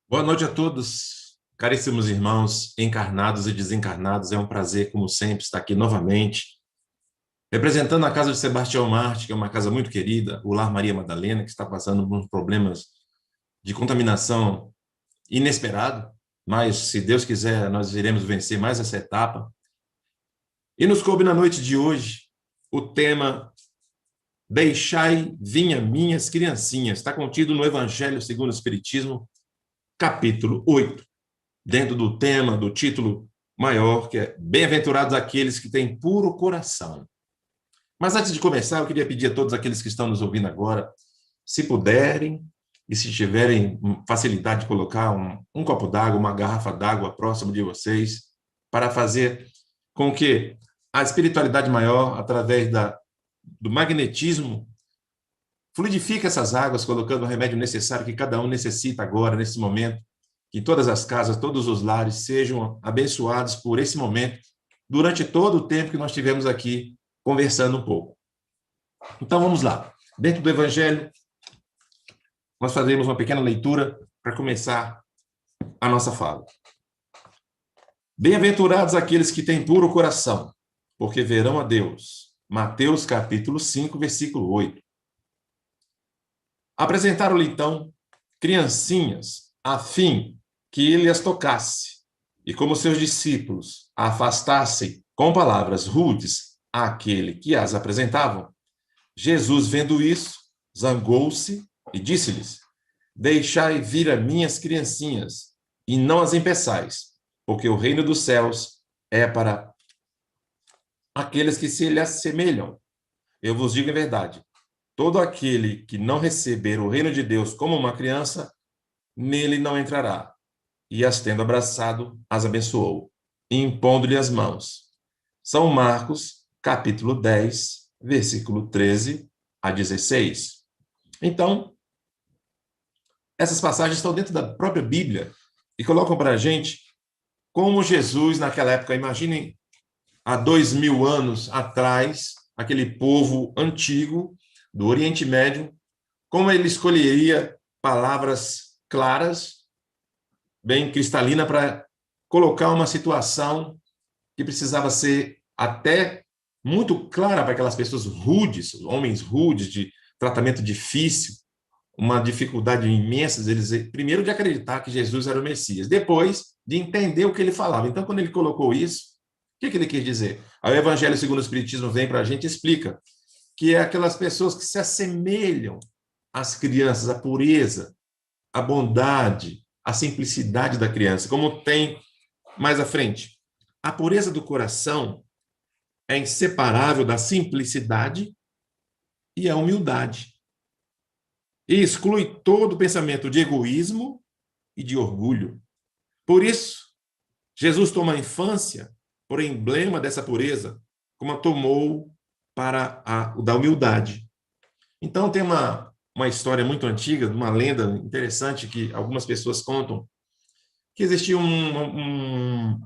Boa noite a todos, caríssimos irmãos, encarnados e desencarnados. É um prazer, como sempre, estar aqui novamente, representando a casa de Sebastião Marte, que é uma casa muito querida, o Lar Maria Madalena, que está passando por problemas de contaminação inesperado, mas, se Deus quiser, nós iremos vencer mais essa etapa. E nos coube na noite de hoje o tema Deixai vinha minhas criancinhas, está contido no Evangelho segundo o Espiritismo, capítulo 8, dentro do tema, do título maior, que é Bem-aventurados aqueles que têm puro coração. Mas antes de começar, eu queria pedir a todos aqueles que estão nos ouvindo agora, se puderem e se tiverem facilidade de colocar um copo d'água, uma garrafa d'água próximo de vocês, para fazer com que a espiritualidade maior, através do magnetismo, fluidifique essas águas, colocando o remédio necessário que cada um necessita agora, nesse momento, que todas as casas, todos os lares sejam abençoados por esse momento, durante todo o tempo que nós tivemos aqui conversando um pouco. Então, vamos lá. Dentro do Evangelho, nós faremos uma pequena leitura para começar a nossa fala. Bem-aventurados aqueles que têm puro coração, porque verão a Deus. Mateus, capítulo 5, versículo 8. Apresentaram-lhe, então, criancinhas, a fim que ele as tocasse, e como seus discípulos a afastassem com palavras rudes àquele que as apresentavam, Jesus, vendo isso, zangou-se e disse-lhes: Deixai vir a minhas criancinhas, e não as impeçais, porque o reino dos céus é para aqueles que se lhe assemelham. Eu vos digo em verdade, todo aquele que não receber o reino de Deus como uma criança, nele não entrará. E as tendo abraçado, as abençoou, impondo-lhe as mãos. São Marcos, capítulo 10, versículo 13 a 16. Então, essas passagens estão dentro da própria Bíblia e colocam para a gente como Jesus, naquela época, imaginem, há 2000 anos atrás, aquele povo antigo do Oriente Médio, como ele escolheria palavras claras, bem cristalina, para colocar uma situação que precisava ser até muito clara para aquelas pessoas rudes, homens rudes, de tratamento difícil, uma dificuldade imensa deles, primeiro de acreditar que Jesus era o Messias, depois de entender o que ele falava. Então, quando ele colocou isso, o que ele quis dizer? Aí o Evangelho segundo o Espiritismo vem para a gente e explica que é aquelas pessoas que se assemelham às crianças, à pureza, à bondade, à simplicidade da criança. Como tem mais à frente, a pureza do coração é inseparável da simplicidade e a humildade. E exclui todo o pensamento de egoísmo e de orgulho. Por isso, Jesus toma a infância por emblema dessa pureza, como a tomou para o da humildade. Então, tem uma história muito antiga, uma lenda interessante que algumas pessoas contam, que existia um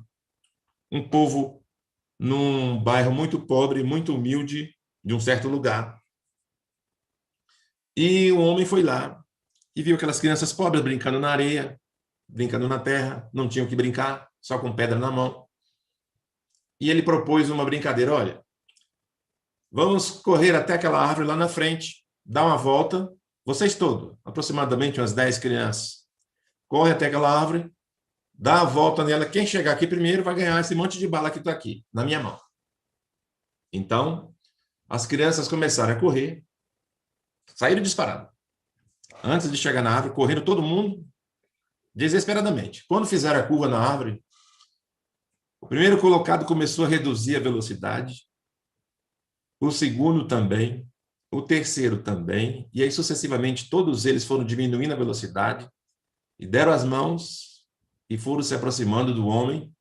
povo num bairro muito pobre, muito humilde, de um certo lugar. E um homem foi lá e viu aquelas crianças pobres brincando na areia, brincando na terra, não tinham que brincar, só com pedra na mão. E ele propôs uma brincadeira: olha, vamos correr até aquela árvore lá na frente, dar uma volta, vocês todos, aproximadamente umas 10 crianças, corre até aquela árvore, dá a volta nela, quem chegar aqui primeiro vai ganhar esse monte de bala que está aqui, na minha mão. Então, as crianças começaram a correr, saíram disparadas. Antes de chegar na árvore, correndo todo mundo, desesperadamente. Quando fizeram a curva na árvore, o primeiro colocado começou a reduzir a velocidade, o segundo também, o terceiro também, e aí sucessivamente todos eles foram diminuindo a velocidade e deram as mãos e foram se aproximando do homem,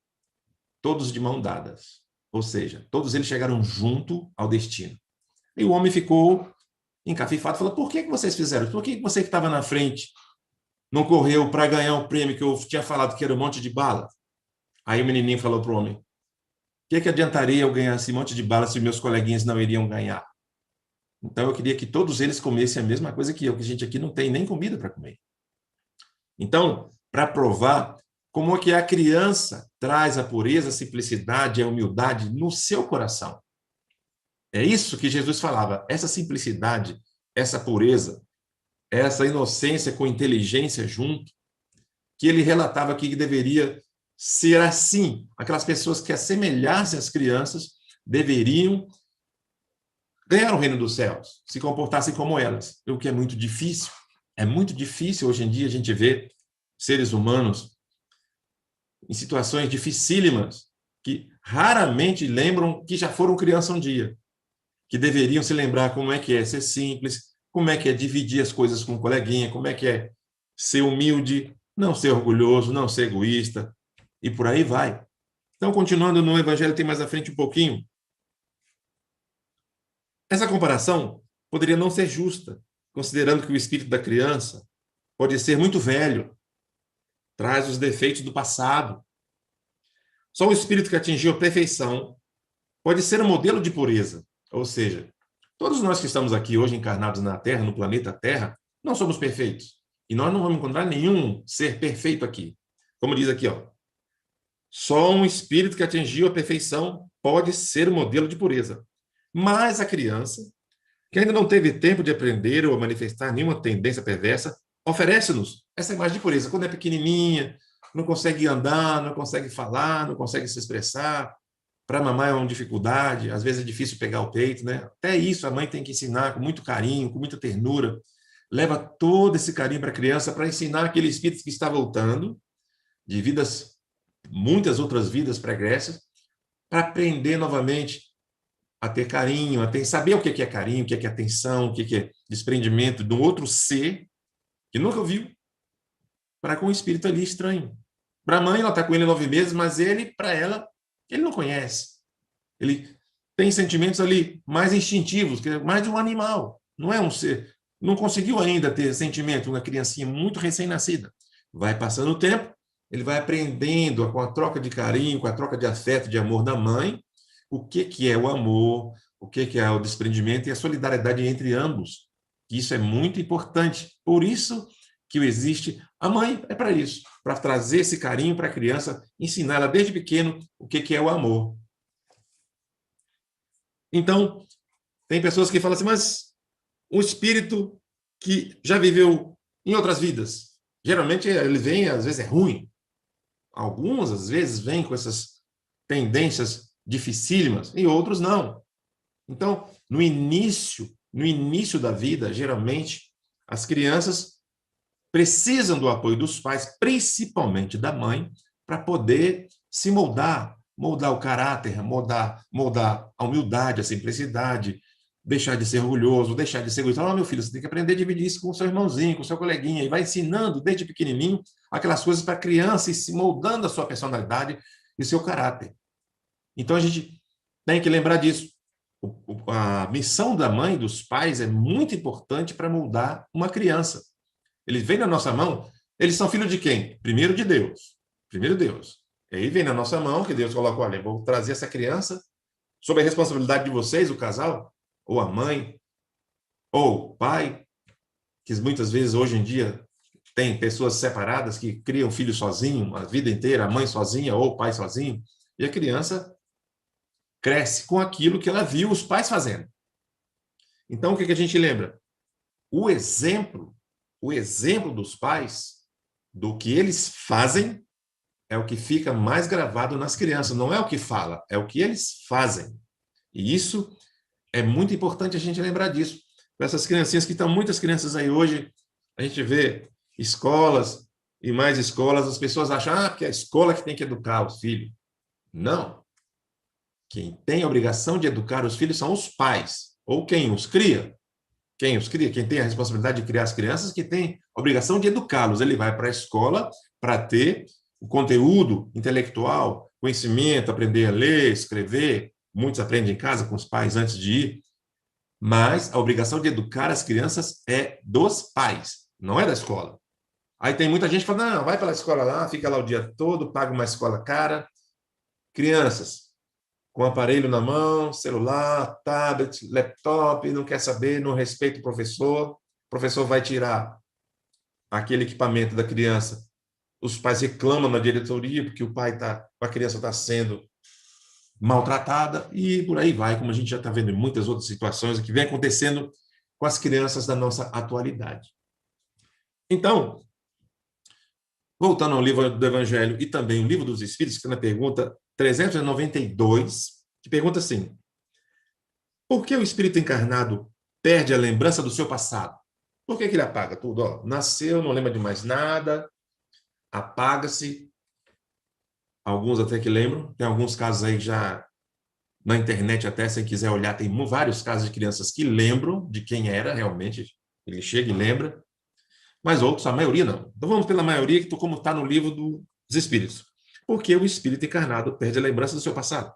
todos de mão dadas. Ou seja, todos eles chegaram junto ao destino. E o homem ficou encafifado, falou: por que vocês fizeram? Por que você que estava na frente não correu para ganhar o prêmio que eu tinha falado que era um monte de bala? Aí o menininho falou para o homem: o que adiantaria eu ganhar esse monte de bala se meus coleguinhas não iriam ganhar? Então eu queria que todos eles comessem a mesma coisa que eu, que a gente aqui não tem nem comida para comer. Então, para provar como é que a criança traz a pureza, a simplicidade, a humildade no seu coração. É isso que Jesus falava, essa simplicidade, essa pureza, essa inocência com inteligência junto, que ele relatava aqui que deveria ser assim. Aquelas pessoas que assemelhassem às crianças deveriam ganhar o reino dos céus, se comportassem como elas, o que é muito difícil. É muito difícil hoje em dia a gente ver seres humanos em situações dificílimas que raramente lembram que já foram criança um dia, que deveriam se lembrar como é que é ser simples, como é que é dividir as coisas com um coleguinha, como é que é ser humilde, não ser orgulhoso, não ser egoísta, e por aí vai. Então, continuando no Evangelho, tem mais à frente um pouquinho. Essa comparação poderia não ser justa, considerando que o espírito da criança pode ser muito velho, traz os defeitos do passado. Só o espírito que atingiu a perfeição pode ser um modelo de pureza. Ou seja, todos nós que estamos aqui hoje encarnados na Terra, no planeta Terra, não somos perfeitos. E nós não vamos encontrar nenhum ser perfeito aqui. Como diz aqui, ó, só um espírito que atingiu a perfeição pode ser um modelo de pureza. Mas a criança, que ainda não teve tempo de aprender ou manifestar nenhuma tendência perversa, oferece-nos essa imagem de pureza. Quando é pequenininha, não consegue andar, não consegue falar, não consegue se expressar. Para mamar é uma dificuldade, às vezes é difícil pegar o peito, né? Até isso a mãe tem que ensinar com muito carinho, com muita ternura. Leva todo esse carinho para a criança para ensinar aquele espírito que está voltando de vidas, muitas outras vidas pregressas, para aprender novamente a ter carinho, a ter, saber o que é carinho, o que é atenção, o que é desprendimento de um outro ser que nunca viu, para com um espírito ali estranho. Para a mãe, ela está com ele 9 meses, mas ele, para ela, ele não conhece. Ele tem sentimentos ali mais instintivos, que é mais de um animal. Não é um ser. Não conseguiu ainda ter sentimento, uma criancinha muito recém-nascida. Vai passando o tempo, ele vai aprendendo com a troca de carinho, com a troca de afeto, de amor da mãe, o que é o amor, o que é o desprendimento e a solidariedade entre ambos. Isso é muito importante. Por isso que existe a mãe, é para isso, para trazer esse carinho para a criança, ensinar ela desde pequeno o que é o amor. Então, tem pessoas que falam assim, mas um espírito que já viveu em outras vidas, geralmente ele vem, às vezes é ruim. Alguns, às vezes, vêm com essas tendências dificílimas, e outros não. Então, no início da vida, geralmente, as crianças precisam do apoio dos pais, principalmente da mãe, para poder se moldar o caráter, moldar a humildade, a simplicidade, deixar de ser orgulhoso, deixar de ser egoísta. Meu filho, você tem que aprender a dividir isso com o seu irmãozinho, com o seu coleguinha, e vai ensinando desde pequenininho aquelas coisas para a criança e se moldando a sua personalidade e o seu caráter. Então, a gente tem que lembrar disso. A missão da mãe, dos pais, é muito importante para moldar uma criança. Eles vêm na nossa mão, eles são filhos de quem? Primeiro de Deus. Primeiro Deus. E aí vem na nossa mão que Deus coloca, olha, vou trazer essa criança sob a responsabilidade de vocês, o casal, ou a mãe, ou o pai, que muitas vezes hoje em dia tem pessoas separadas que criam filho sozinho, a vida inteira, a mãe sozinha ou o pai sozinho, e a criança cresce com aquilo que ela viu os pais fazendo. Então, o que a gente lembra? O exemplo dos pais, do que eles fazem, é o que fica mais gravado nas crianças. Não é o que fala, é o que eles fazem. E isso é muito importante a gente lembrar disso. Para essas criancinhas que estão, muitas crianças aí hoje, a gente vê escolas e mais escolas, as pessoas acham que é a escola que tem que educar os filhos. Não. Quem tem a obrigação de educar os filhos são os pais, ou quem os cria. Quem os cria, quem tem a responsabilidade de criar as crianças, que tem a obrigação de educá-los. Ele vai para a escola para ter o conteúdo intelectual, conhecimento, aprender a ler, escrever. Muitos aprendem em casa com os pais antes de ir. Mas a obrigação de educar as crianças é dos pais, não é da escola. Aí tem muita gente que fala, não, vai para a escola lá, fica lá o dia todo, paga uma escola cara. Crianças com aparelho na mão, celular, tablet, laptop, não quer saber, não respeita o professor vai tirar aquele equipamento da criança, os pais reclamam na diretoria porque a criança está sendo maltratada e por aí vai, como a gente já está vendo em muitas outras situações que vem acontecendo com as crianças da nossa atualidade. Então, voltando ao livro do Evangelho e também o livro dos Espíritos, que está na pergunta 392, que pergunta assim: por que o espírito encarnado perde a lembrança do seu passado? Por que ele apaga tudo? Ó, nasceu, não lembra de mais nada, apaga-se. Alguns até que lembram, tem alguns casos aí já na internet, até se quiser olhar, tem vários casos de crianças que lembram de quem era realmente, ele chega e lembra, mas outros, a maioria não. Então vamos pela maioria, como está no livro dos Espíritos. Por que o espírito encarnado perde a lembrança do seu passado?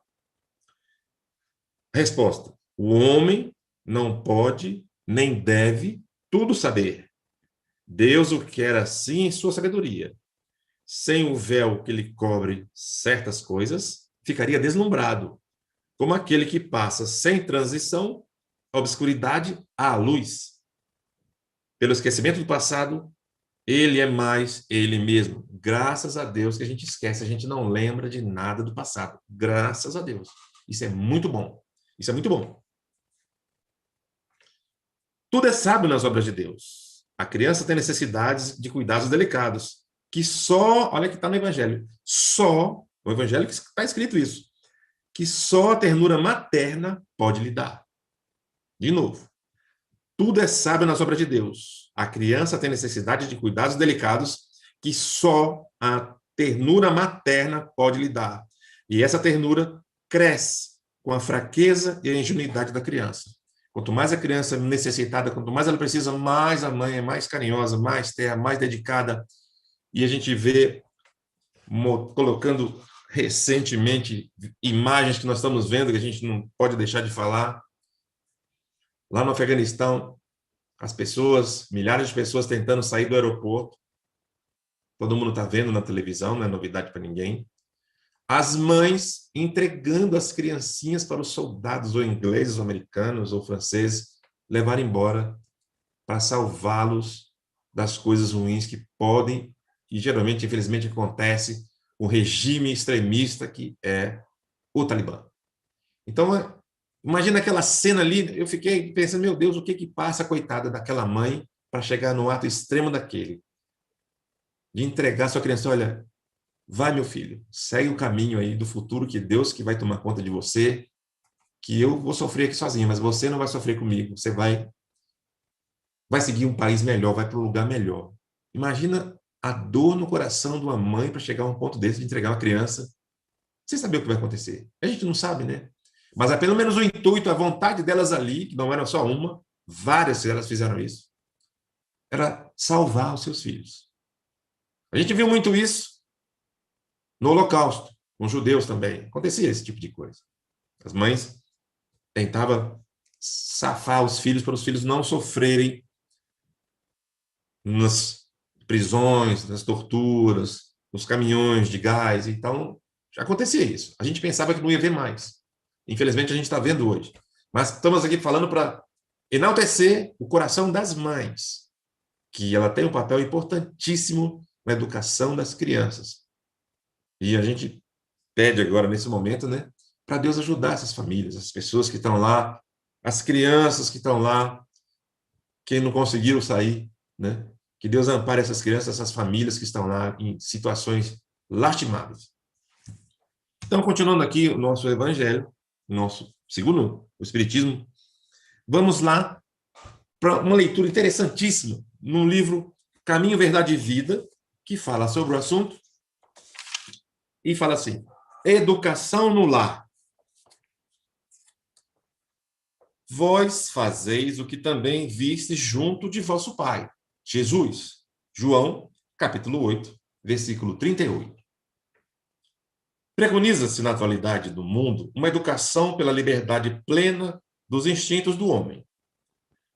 Resposta: o homem não pode nem deve tudo saber. Deus o quer assim em sua sabedoria. Sem o véu que lhe cobre certas coisas, ficaria deslumbrado, como aquele que passa sem transição a obscuridade à luz. Pelo esquecimento do passado, ele é mais ele mesmo. Graças a Deus que a gente esquece, a gente não lembra de nada do passado. Graças a Deus. Isso é muito bom. Isso é muito bom. Tudo é sábio nas obras de Deus. A criança tem necessidades de cuidados delicados, que só, olha que está no Evangelho, só, no Evangelho que está escrito isso, que só a ternura materna pode lhe dar. De novo, tudo é sábio nas obras de Deus. A criança tem necessidade de cuidados delicados que só a ternura materna pode lhe dar. E essa ternura cresce com a fraqueza e a ingenuidade da criança. Quanto mais a criança é necessitada, quanto mais ela precisa, mais a mãe é mais carinhosa, mais terra, mais dedicada. E a gente vê colocando recentemente imagens que nós estamos vendo, que a gente não pode deixar de falar. Lá no Afeganistão, as pessoas, milhares de pessoas tentando sair do aeroporto. Todo mundo está vendo na televisão, não é novidade para ninguém. As mães entregando as criancinhas para os soldados, ou ingleses, ou americanos, ou franceses, levar embora para salvá-los das coisas ruins que podem, e geralmente, infelizmente, acontece com o regime extremista que é o Talibã. Então, imagina aquela cena ali, eu fiquei pensando, meu Deus, o que passa a coitada daquela mãe para chegar no ato extremo daquele, de entregar sua criança, olha, vai meu filho, segue o caminho aí do futuro que Deus que vai tomar conta de você, que eu vou sofrer aqui sozinho, mas você não vai sofrer comigo, você vai seguir um país melhor, vai para um lugar melhor. Imagina a dor no coração de uma mãe para chegar a um ponto desse de entregar uma criança sem saber o que vai acontecer. A gente não sabe, né? Mas é pelo menos o intuito, a vontade delas ali, que não era só uma, várias delas fizeram isso, era salvar os seus filhos. A gente viu muito isso no Holocausto, com os judeus também. Acontecia esse tipo de coisa. As mães tentavam safar os filhos para os filhos não sofrerem nas prisões, nas torturas, nos caminhões de gás. Então, já acontecia isso. A gente pensava que não ia ver mais. Infelizmente, a gente está vendo hoje. Mas estamos aqui falando para enaltecer o coração das mães, que ela tem um papel importantíssimo na educação das crianças. E a gente pede agora, nesse momento, né, para Deus ajudar essas famílias, as pessoas que estão lá, as crianças que estão lá, que não conseguiram sair, né? Que Deus ampare essas crianças, essas famílias que estão lá em situações lastimáveis. Então, continuando aqui o nosso evangelho, segundo o Espiritismo, vamos lá para uma leitura interessantíssima no livro Caminho, Verdade e Vida, que fala sobre o assunto e fala assim: educação no lar. Vós fazeis o que também vistes junto de vosso Pai, Jesus. João, capítulo 8, versículo 38. Preconiza-se na atualidade do mundo uma educação pela liberdade plena dos instintos do homem,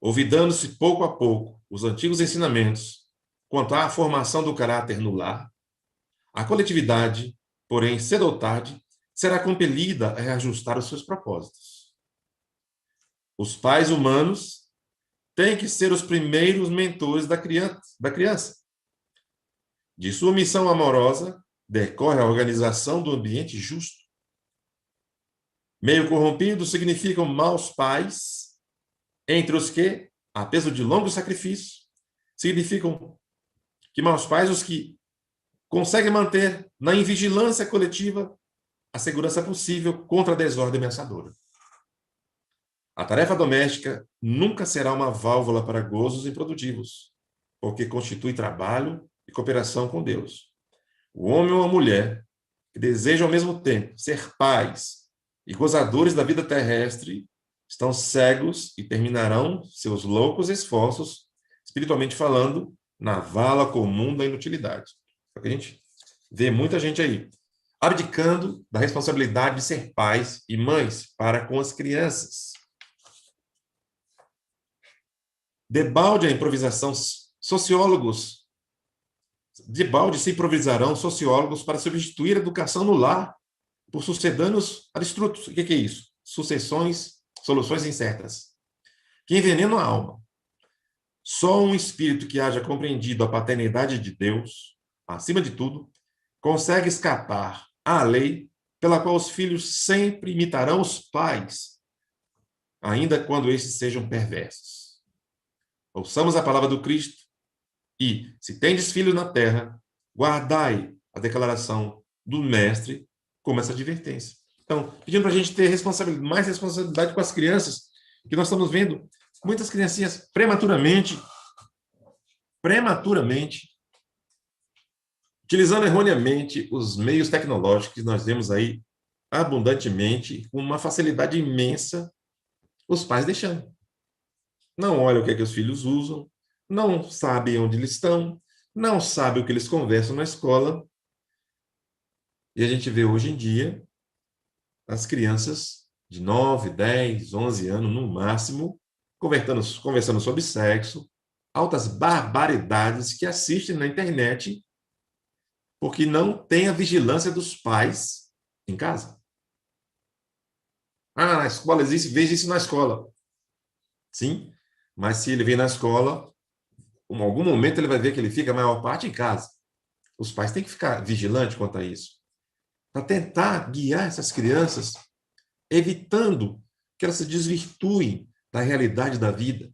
olvidando-se pouco a pouco os antigos ensinamentos quanto à formação do caráter no lar. A coletividade, porém, cedo ou tarde, será compelida a reajustar os seus propósitos. Os pais humanos têm que ser os primeiros mentores da criança, De sua missão amorosa decorre a organização do ambiente justo. Meio corrompido significam maus pais, entre os que, a peso de longo sacrifício, significam que maus pais os que conseguem manter na invigilância coletiva a segurança possível contra a desordem ameaçadora. A tarefa doméstica nunca será uma válvula para gozos improdutivos, porque constitui trabalho e cooperação com Deus. O homem ou a mulher que desejam ao mesmo tempo ser pais e gozadores da vida terrestre estão cegos e terminarão seus loucos esforços, espiritualmente falando, na vala comum da inutilidade. É o que a gente vê muita gente aí, abdicando da responsabilidade de ser pais e mães para com as crianças. Debalde a improvisação, sociólogos, debalde se improvisarão sociólogos para substituir a educação no lar por sucedâneos abstrutos. O que é isso? Soluções incertas, que envenenam a alma. Só um espírito que haja compreendido a paternidade de Deus, acima de tudo, consegue escapar à lei pela qual os filhos sempre imitarão os pais, ainda quando estes sejam perversos. Ouçamos a palavra do Cristo e, se tendes filhos na terra, guardai a declaração do Mestre como essa advertência. Então, pedindo para a gente ter mais responsabilidade com as crianças, que nós estamos vendo muitas criancinhas prematuramente, utilizando erroneamente os meios tecnológicos que nós vemos aí abundantemente, com uma facilidade imensa, os pais deixando. Não olham o que é que os filhos usam, não sabem onde eles estão, não sabem o que eles conversam na escola. E a gente vê hoje em dia as crianças de 9, 10, 11 anos, no máximo, conversando sobre sexo, altas barbaridades que assistem na internet porque não tem a vigilância dos pais em casa. Ah, na escola existe, veja isso na escola. Sim, mas se ele vem na escola, em algum momento ele vai ver que ele fica a maior parte em casa. Os pais têm que ficar vigilantes quanto a isso, para tentar guiar essas crianças, evitando que elas se desvirtuem da realidade da vida,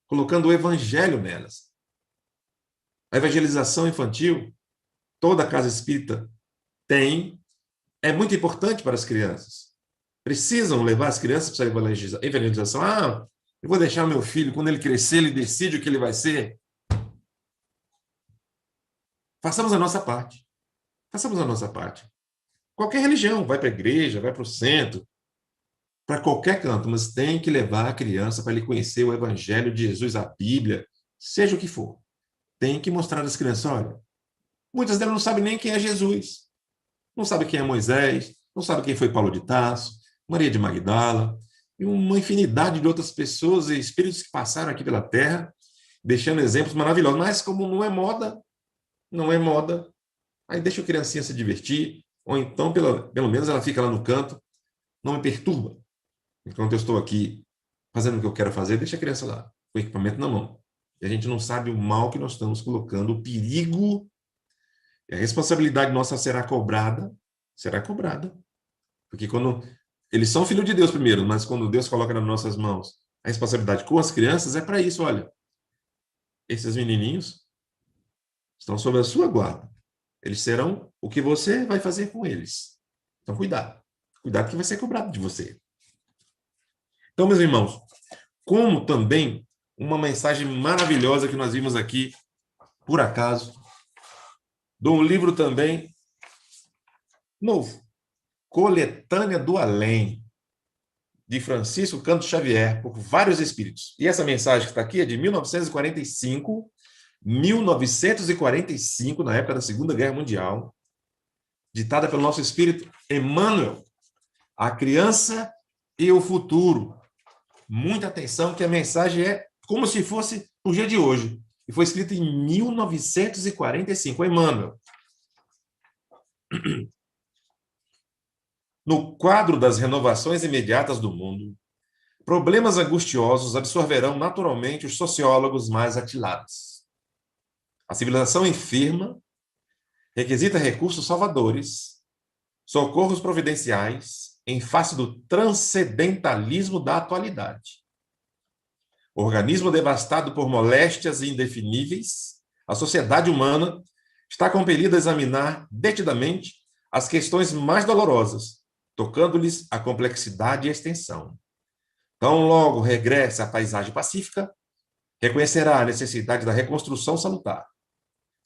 colocando o evangelho nelas. A evangelização infantil, toda casa espírita tem, é muito importante para as crianças. Precisam levar as crianças para a evangelização. Ah, eu vou deixar meu filho, quando ele crescer, ele decide o que ele vai ser. Façamos a nossa parte. Façamos a nossa parte. Qualquer religião, vai para a igreja, vai para o centro, para qualquer canto, mas tem que levar a criança para ele conhecer o evangelho de Jesus, a Bíblia, seja o que for. Tem que mostrar às crianças, olha, muitas delas não sabem nem quem é Jesus, não sabem quem é Moisés, não sabem quem foi Paulo de Tarso, Maria de Magdala, e uma infinidade de outras pessoas e espíritos que passaram aqui pela Terra, deixando exemplos maravilhosos. Mas como não é moda, aí deixa a criancinha se divertir, ou então, pelo menos, ela fica lá no canto, não me perturba. Enquanto eu estou aqui fazendo o que eu quero fazer, deixa a criança lá, com o equipamento na mão. E a gente não sabe o mal que nós estamos colocando, o perigo, e a responsabilidade nossa será cobrada, porque quando eles são filhos de Deus primeiro, mas quando Deus coloca nas nossas mãos a responsabilidade com as crianças, é para isso, olha, esses menininhos estão sob a sua guarda. Eles serão o que você vai fazer com eles. Então, cuidado que vai ser cobrado de você. Então, meus irmãos, como também uma mensagem maravilhosa que nós vimos aqui, por acaso, de um livro também novo, Coletânea do Além, de Francisco Canto Xavier, por vários espíritos. E essa mensagem que está aqui é de 1945, na época da Segunda Guerra Mundial, ditada pelo nosso espírito Emmanuel, a criança e o futuro. Muita atenção, que a mensagem é como se fosse o dia de hoje. E foi escrita em 1945, Emmanuel. No quadro das renovações imediatas do mundo, problemas angustiosos absorverão naturalmente os sociólogos mais atilados. A civilização enferma requisita recursos salvadores, socorros providenciais em face do transcendentalismo da atualidade. Organismo devastado por moléstias indefiníveis, a sociedade humana está compelida a examinar detidamente as questões mais dolorosas, tocando-lhes a complexidade e a extensão. Tão logo regresse à paisagem pacífica, reconhecerá a necessidade da reconstrução salutar.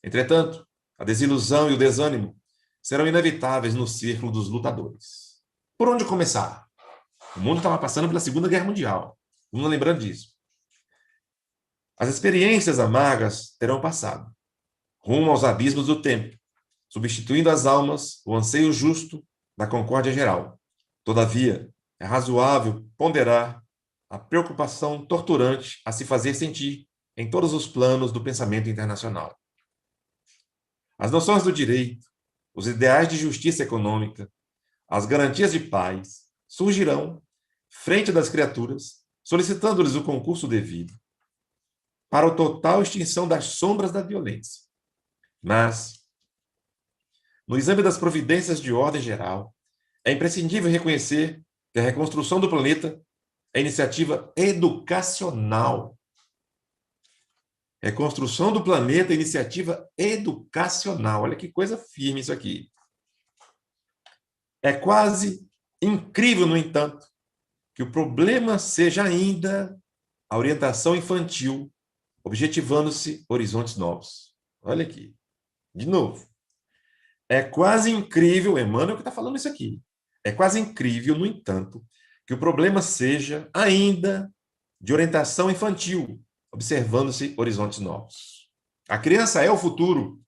Entretanto, a desilusão e o desânimo serão inevitáveis no círculo dos lutadores. Por onde começar? O mundo estava passando pela Segunda Guerra Mundial. Vamos lembrando disso. As experiências amargas terão passado, rumo aos abismos do tempo, substituindo as almas o anseio justo da concórdia geral. Todavia, é razoável ponderar a preocupação torturante a se fazer sentir em todos os planos do pensamento internacional. As noções do direito, os ideais de justiça econômica, as garantias de paz surgirão frente das criaturas, solicitando-lhes o concurso devido para a total extinção das sombras da violência. Mas, no exame das providências de ordem geral, é imprescindível reconhecer que a reconstrução do planeta é iniciativa educacional. Reconstrução do planeta é iniciativa educacional. Olha que coisa firme isso aqui. É quase incrível, no entanto, que o problema seja ainda a orientação infantil, objetivando-se horizontes novos. Olha aqui, de novo. É quase incrível, Emmanuel que está falando isso aqui, é quase incrível, no entanto, que o problema seja ainda de orientação infantil, observando-se horizontes novos. A criança é o futuro.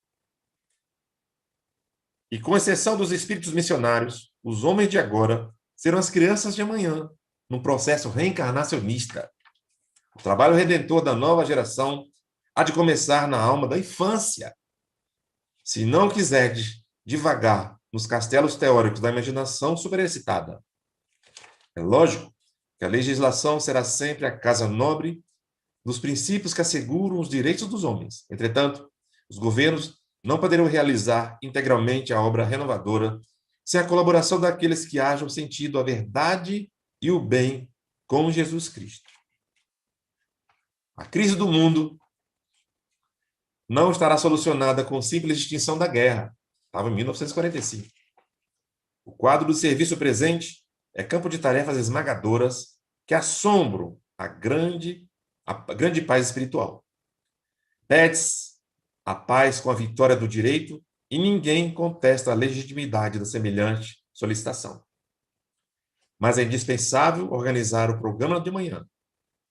E, com exceção dos espíritos missionários, os homens de agora serão as crianças de amanhã, num processo reencarnacionista. O trabalho redentor da nova geração há de começar na alma da infância. Se não quiserdes divagar nos castelos teóricos da imaginação superexcitada, é lógico que a legislação será sempre a casa nobre dos princípios que asseguram os direitos dos homens. Entretanto, os governos não poderão realizar integralmente a obra renovadora sem a colaboração daqueles que hajam sentido a verdade e o bem com Jesus Cristo. A crise do mundo não estará solucionada com simples extinção da guerra. Estava em 1945. O quadro do serviço presente é campo de tarefas esmagadoras que assombram a grande paz espiritual. Pede-se a paz com a vitória do direito e ninguém contesta a legitimidade da semelhante solicitação. Mas é indispensável organizar o programa de manhã.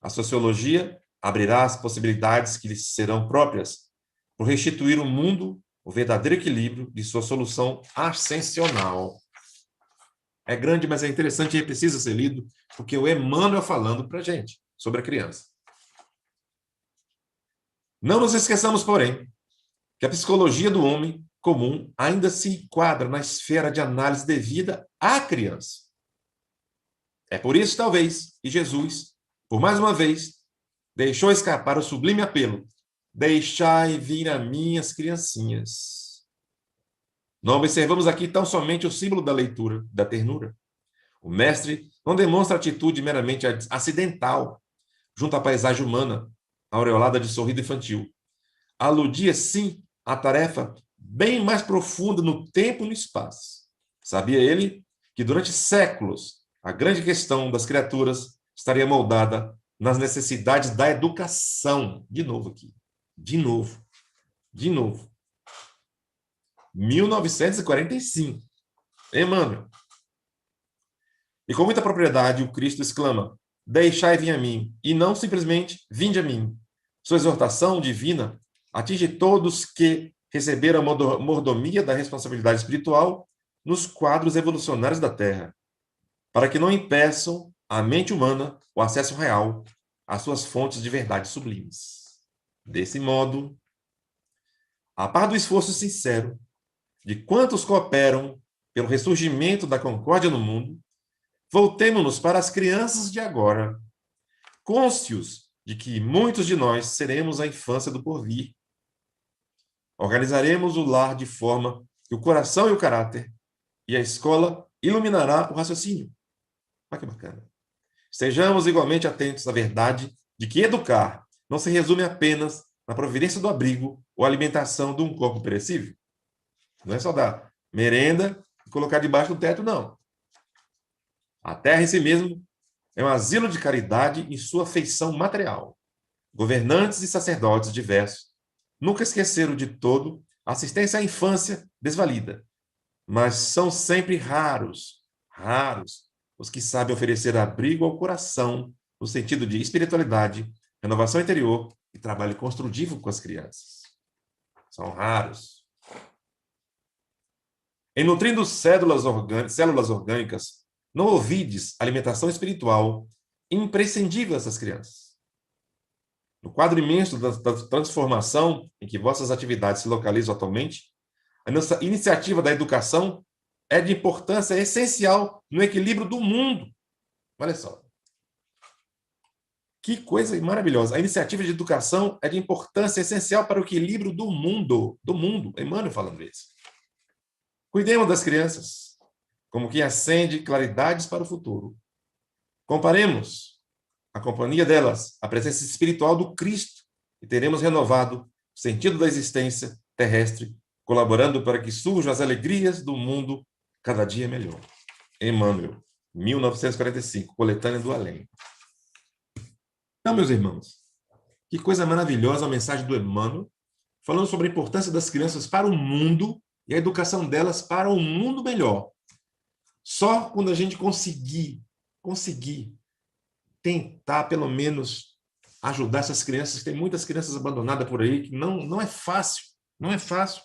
A sociologia abrirá as possibilidades que lhes serão próprias por restituir ao mundo o verdadeiro equilíbrio de sua solução ascensional. É grande, mas é interessante e precisa ser lido, porque o Emmanuel falando para a gente sobre a criança. Não nos esqueçamos, porém, que a psicologia do homem comum ainda se enquadra na esfera de análise devida à criança. É por isso, talvez, que Jesus, por mais uma vez, deixou escapar o sublime apelo: deixai vir a minhas criancinhas. Não observamos aqui tão somente o símbolo da leitura, da ternura. O mestre não demonstra atitude meramente acidental junto à paisagem humana, aureolada de sorriso infantil. Aludia, sim, à tarefa bem mais profunda no tempo e no espaço. Sabia ele que durante séculos a grande questão das criaturas estaria moldada nas necessidades da educação. De novo aqui. De novo. 1945. Emmanuel. E com muita propriedade o Cristo exclama: deixai vir a mim, e não simplesmente vinde a mim. Sua exortação divina atinge todos que receberam a mordomia da responsabilidade espiritual nos quadros evolucionários da Terra, para que não impeçam à mente humana o acesso real às suas fontes de verdade sublimes. Desse modo, a par do esforço sincero de quantos cooperam pelo ressurgimento da concórdia no mundo, voltemo-nos para as crianças de agora, cônscios de que muitos de nós seremos a infância do porvir. Organizaremos o lar de forma que o coração e o caráter e a escola iluminará o raciocínio. Olha que bacana. Estejamos igualmente atentos à verdade de que educar não se resume apenas na providência do abrigo ou alimentação de um corpo perecível. Não é só dar merenda e colocar debaixo do teto, não. A terra em si mesmo é um asilo de caridade em sua feição material. Governantes e sacerdotes diversos nunca esqueceram de todo a assistência à infância desvalida, mas são sempre raros os que sabem oferecer abrigo ao coração no sentido de espiritualidade, renovação interior e trabalho construtivo com as crianças. São raros. Em nutrindo células orgânicas, não ouvides alimentação espiritual imprescindível a essas crianças. No quadro imenso da transformação em que vossas atividades se localizam atualmente, a nossa iniciativa da educação é de importância essencial no equilíbrio do mundo. Olha só. Que coisa maravilhosa. A iniciativa de educação é de importância essencial para o equilíbrio do mundo. Do mundo. Emmanuel falando isso. Cuidemos das crianças, como quem acende claridades para o futuro. Comparemos a companhia delas à presença espiritual do Cristo e teremos renovado o sentido da existência terrestre, colaborando para que surjam as alegrias do mundo cada dia melhor. Emmanuel, 1945, Coletânea do Além. Então, meus irmãos, que coisa maravilhosa a mensagem do Emmanuel, falando sobre a importância das crianças para o mundo e a educação delas para um mundo melhor. Só quando a gente conseguir tentar, pelo menos, ajudar essas crianças, tem muitas crianças abandonadas por aí, que não é fácil, não é fácil.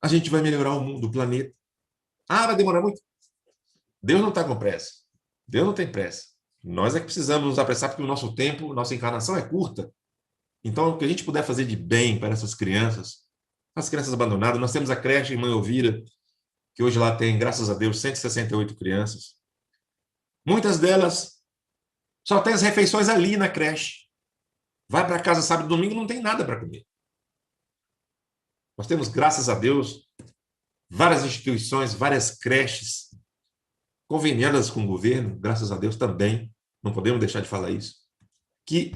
A gente vai melhorar o mundo, o planeta. Vai demorar muito. Deus não está com pressa. Deus não tem pressa. Nós é que precisamos nos apressar, porque o nosso tempo, nossa encarnação é curta. Então, o que a gente puder fazer de bem para essas crianças, as crianças abandonadas, nós temos a creche Irmã Elvira, que hoje lá tem, graças a Deus, 168 crianças. Muitas delas só tem as refeições ali na creche. Vai para casa sábado e domingo, não tem nada para comer. Nós temos, graças a Deus, várias instituições, várias creches conveniadas com o governo, graças a Deus também, não podemos deixar de falar isso, que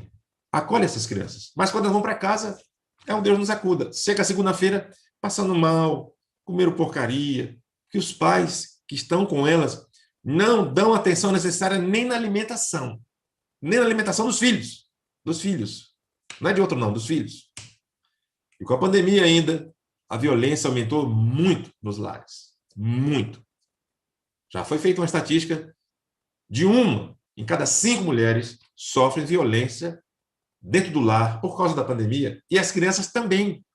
acolhe essas crianças. Mas quando elas vão para casa, é um Deus nos acuda. Chega segunda-feira, passando mal, comeram porcaria, que os pais que estão com elas não dão atenção necessária nem na alimentação dos filhos. Dos filhos. Não é de outro não, dos filhos. E com a pandemia ainda, a violência aumentou muito nos lares. Muito. Já foi feita uma estatística de 1 em cada 5 mulheres sofrem violência dentro do lar por causa da pandemia. E as crianças também.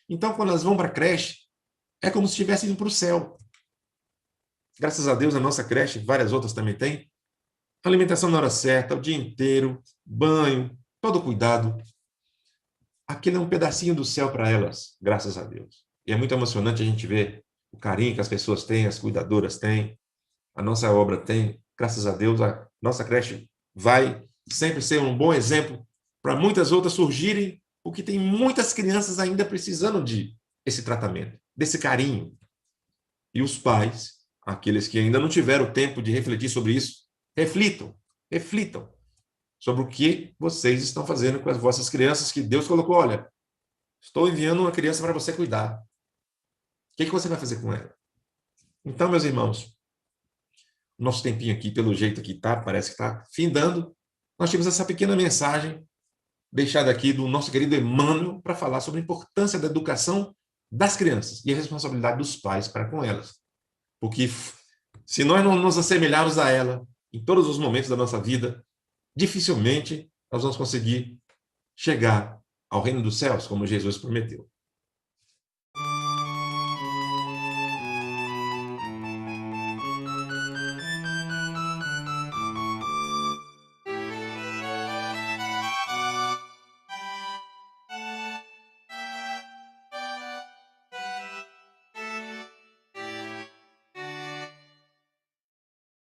Então, quando elas vão para a creche, é como se estivessem indo para o céu. Graças a Deus, a nossa creche, várias outras também tem, alimentação na hora certa, o dia inteiro, banho, todo cuidado. Aquilo é um pedacinho do céu para elas, graças a Deus. E é muito emocionante a gente ver o carinho que as pessoas têm, as cuidadoras têm, a nossa obra tem. Graças a Deus, a nossa creche vai sempre ser um bom exemplo para muitas outras surgirem, porque tem muitas crianças ainda precisando de esse tratamento, desse carinho. E os pais, aqueles que ainda não tiveram tempo de refletir sobre isso, reflitam sobre o que vocês estão fazendo com as vossas crianças que Deus colocou. Olha, estou enviando uma criança para você cuidar. O que você vai fazer com ela? Então, meus irmãos, nosso tempinho aqui, pelo jeito que está, parece que está findando, nós tivemos essa pequena mensagem deixada aqui do nosso querido Emmanuel para falar sobre a importância da educação das crianças e a responsabilidade dos pais para com elas. Porque se nós não nos assemelharmos a ela em todos os momentos da nossa vida, dificilmente nós vamos conseguir chegar ao reino dos céus, como Jesus prometeu.